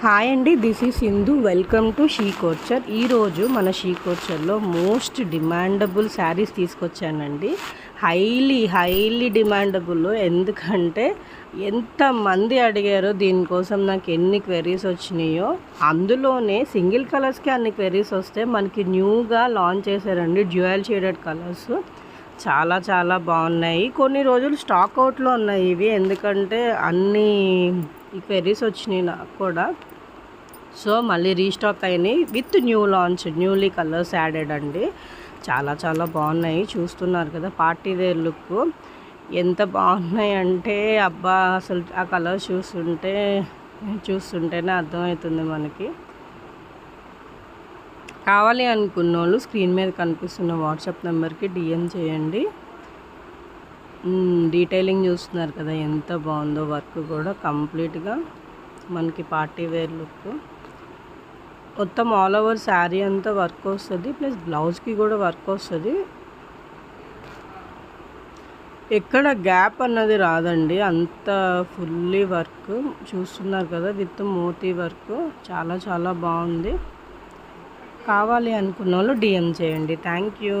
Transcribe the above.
Hi అండి, this is Sindhu. Welcome to She Couture. ఈరోజు మన షీ కోర్చర్లో మోస్ట్ డిమాండబుల్ శారీస్ తీసుకొచ్చానండి. Highly demandable. ఎందుకంటే ఎంతమంది అడిగారో దీనికోసం, నాకు ఎన్ని క్వెరీస్ వచ్చినాయో. అందులోనే సింగిల్ కలర్స్కి అన్ని క్వెరీస్ వస్తే మనకి న్యూగా లాంచ్ చేశారండి డ్యూయల్ షేడెడ్ కలర్స్. చాలా బాగున్నాయి. కొన్ని రోజులు స్టాక్ అవుట్లో ఉన్నాయి ఇవి, ఎందుకంటే అన్ని ఈ క్వెరీస్ వచ్చినాయి నాకు కూడా. సో మళ్ళీ రీస్టాక్ అయినాయి with new launch, newly colours added అండి. చాలా బాగున్నాయి. చూస్తున్నారు కదా, పార్టీ వేర్ లుక్ ఎంత బాగున్నాయి అంటే అబ్బా, అసలు ఆ కలర్స్ చూస్తుంటేనే అర్థమవుతుంది మనకి. కావాలి అనుకున్న వాళ్ళు స్క్రీన్ మీద కనిపిస్తున్న వాట్సాప్ నెంబర్కి డిఎం చేయండి. డీటెయిలింగ్ చూస్తున్నారు కదా ఎంత బాగుందో. వర్క్ కూడా కంప్లీట్గా మనకి పార్టీ వేర్ లుక్. మొత్తం ఆల్ ఓవర్ శారీ అంతా వర్క్ వస్తుంది, ప్లస్ బ్లౌజ్కి కూడా వర్క్ వస్తుంది. ఎక్కడ గ్యాప్ అన్నది రాదండి, అంత ఫుల్లీ వర్క్. చూస్తున్నారు కదా, విత్ మోతీ వర్క్. చాలా బాగుంది. కావాలి అనుకున్న వాళ్ళు డిఎం చేయండి. Thank you.